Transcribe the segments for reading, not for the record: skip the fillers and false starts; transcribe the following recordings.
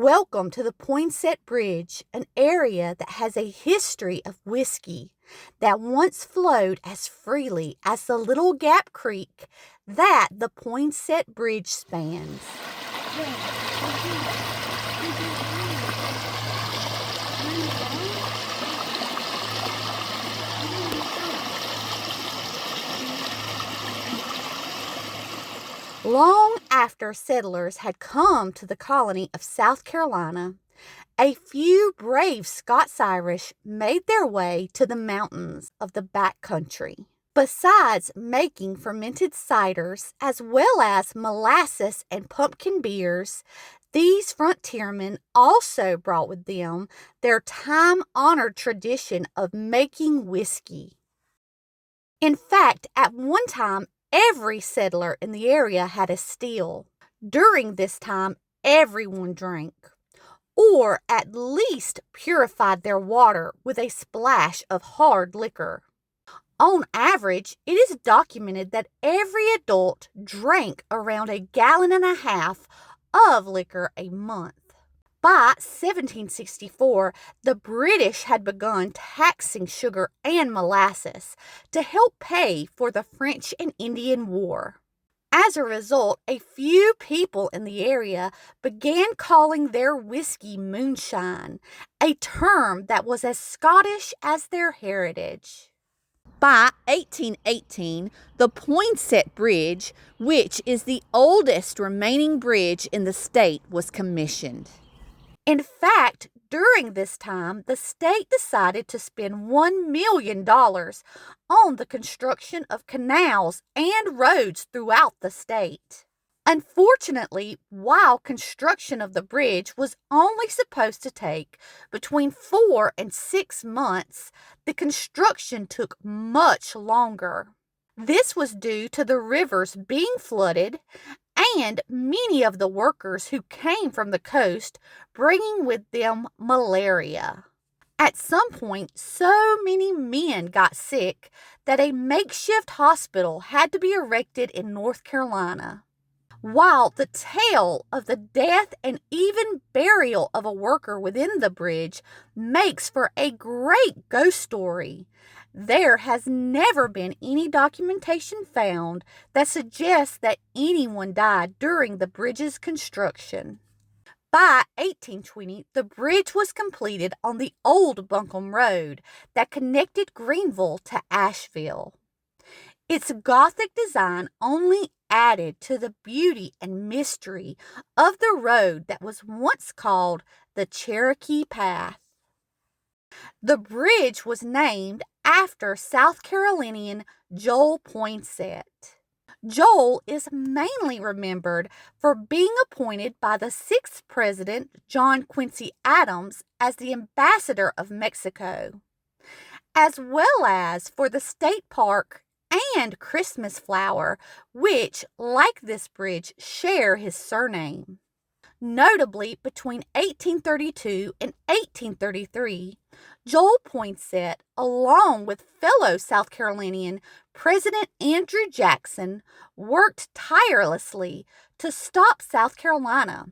Welcome to the Poinsett Bridge, an area that has a history of whiskey that once flowed as freely as the Little Gap Creek that the Poinsett Bridge spans. Long after settlers had come to the colony of South Carolina, a few brave Scots-Irish made their way to the mountains of the back country. Besides making fermented ciders as well as molasses and pumpkin beers, these frontiersmen also brought with them their time-honored tradition of making whiskey. In fact, at one time, every settler in the area had a still. During this time, everyone drank, or at least purified their water with a splash of hard liquor. On average, it is documented that every adult drank around 1.5 gallons of liquor a month. By 1764, the British had begun taxing sugar and molasses to help pay for the French and Indian War. As a result, a few people in the area began calling their whiskey moonshine, a term that was as Scottish as their heritage. By 1818, the Poinsett Bridge, which is the oldest remaining bridge in the state, was commissioned. In fact, during this time, the state decided to spend $1 million on the construction of canals and roads throughout the state. Unfortunately, while construction of the bridge was only supposed to take between 4 and 6 months, the construction took much longer. This was due to the rivers being flooded and many of the workers who came from the coast bringing with them malaria. At some point, so many men got sick that a makeshift hospital had to be erected in North Carolina. While the tale of the death and even burial of a worker within the bridge makes for a great ghost story, there has never been any documentation found that suggests that anyone died during the bridge's construction. By 1820, the bridge was completed on the old Buncombe Road that connected Greenville to Asheville. Its Gothic design only added to the beauty and mystery of the road that was once called the Cherokee Path. The bridge was named after South Carolinian Joel Poinsett. Joel is mainly remembered for being appointed by the 6th President John Quincy Adams as the ambassador of Mexico, as well as for the state park and Christmas flower, which, like this bridge, share his surname. Notably, between 1832 and 1833, Joel Poinsett, along with fellow South Carolinian President Andrew Jackson, worked tirelessly to stop South Carolina,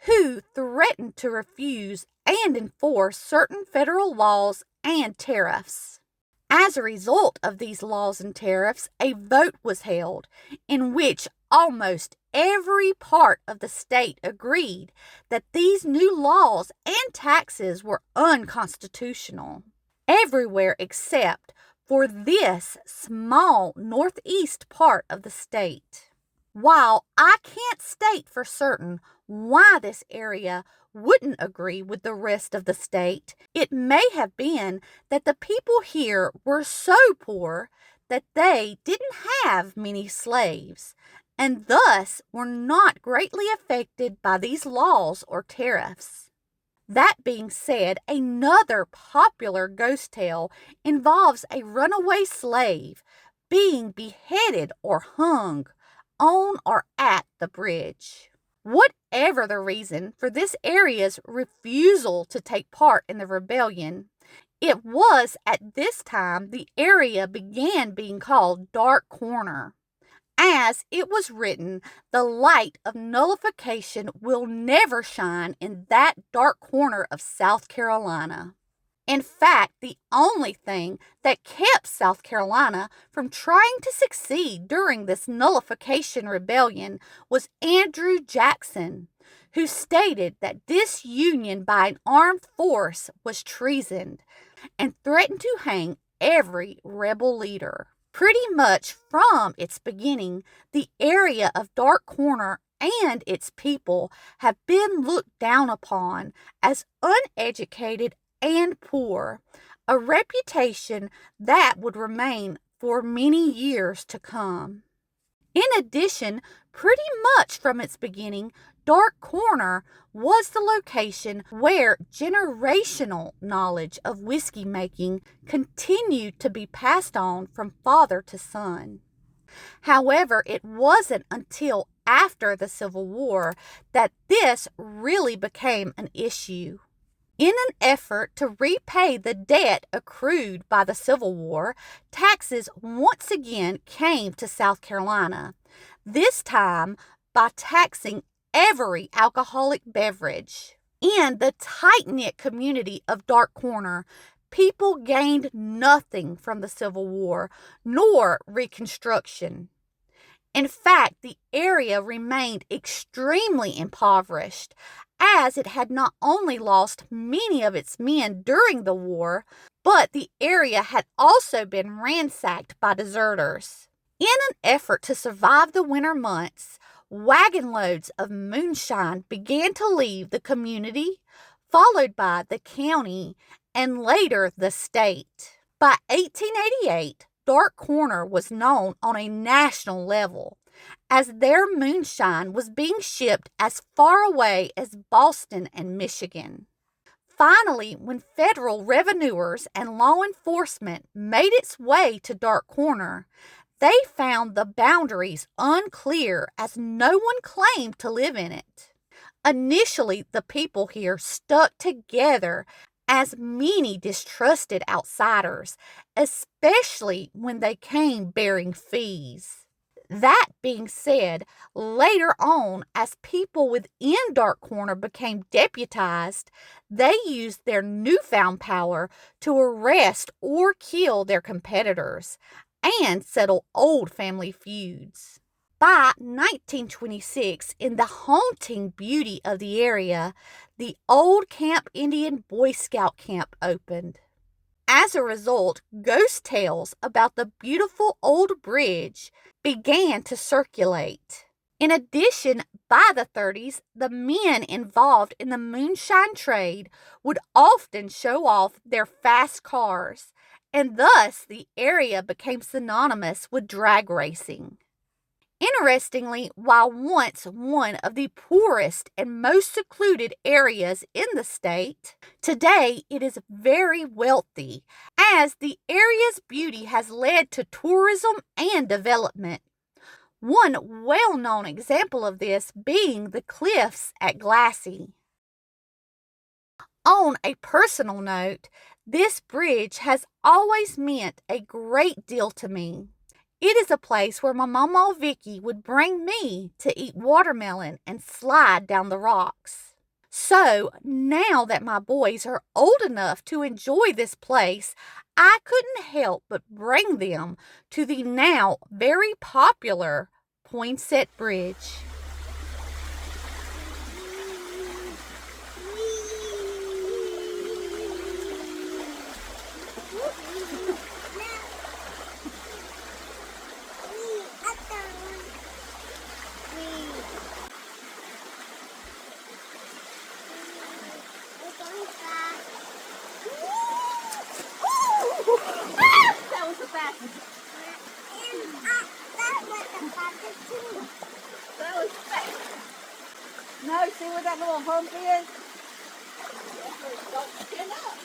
who threatened to refuse and enforce certain federal laws and tariffs. As a result of these laws and tariffs, a vote was held in which almost every part of the state agreed that these new laws and taxes were unconstitutional. Everywhere except for this small northeast part of the state. While I can't state for certain why this area wouldn't agree with the rest of the state, it may have been that the people here were so poor that they didn't have many slaves, and thus were not greatly affected by these laws or tariffs. That being said, another popular ghost tale involves a runaway slave being beheaded or hung on or at the bridge. Whatever the reason for this area's refusal to take part in the rebellion, it was at this time the area began being called Dark Corner, As it was written, the light of nullification will never shine in that dark corner of South Carolina. In fact, the only thing that kept South Carolina from trying to succeed during this nullification rebellion was Andrew Jackson, who stated that disunion by an armed force was treason and threatened to hang every rebel leader. Pretty much from its beginning, the area of Dark Corner and its people have been looked down upon as uneducated and poor, a reputation that would remain for many years to come. In addition, pretty much from its beginning, Dark Corner was the location where generational knowledge of whiskey making continued to be passed on from father to son. However, it wasn't until after the Civil War that this really became an issue. In an effort to repay the debt accrued by the Civil War, taxes once again came to South Carolina, this time by taxing every alcoholic beverage. In the tight-knit community of Dark Corner, people gained nothing from the Civil War nor Reconstruction. In fact, the area remained extremely impoverished, as it had not only lost many of its men during the war, but the area had also been ransacked by deserters. In an effort to survive the winter months, wagon loads of moonshine began to leave the community, followed by the county, and later the state. By 1888, Dark Corner was known on a national level, as their moonshine was being shipped as far away as Boston and Michigan. Finally, when federal revenuers and law enforcement made its way to Dark Corner, they found the boundaries unclear as no one claimed to live in it. Initially, the people here stuck together as many distrusted outsiders, especially when they came bearing fees. That being said, later on, as people within Dark Corner became deputized, they used their newfound power to arrest or kill their competitors and settle old family feuds. By 1926, in the haunting beauty of the area, the old Camp Indian Boy Scout camp opened. As a result, ghost tales about the beautiful old bridge began to circulate. In addition, by the 30s, the men involved in the moonshine trade would often show off their fast cars, and thus the area became synonymous with drag racing. Interestingly, while once one of the poorest and most secluded areas in the state, today it is very wealthy, as the area's beauty has led to tourism and development. One well-known example of this being the cliffs at Glassy. On a personal note, this bridge has always meant a great deal to me. It is a place where my mama Vicky would bring me to eat watermelon and slide down the rocks. So now that my boys are old enough to enjoy this place, I couldn't help but bring them to the now very popular Poinsett Bridge. That was the fastest. That was fast. No, see where that little hump is? Don't stand up.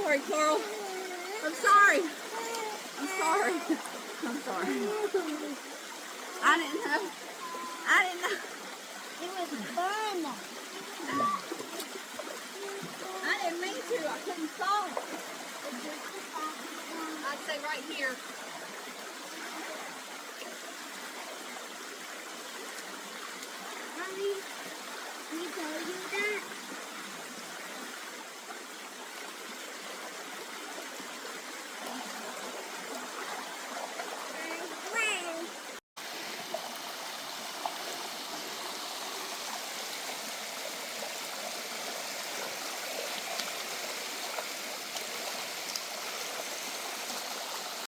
Sorry, Carl. I'm sorry. sorry. I'm sorry. I didn't know. It was fun. I didn't mean to. I couldn't stop. I'd say right here.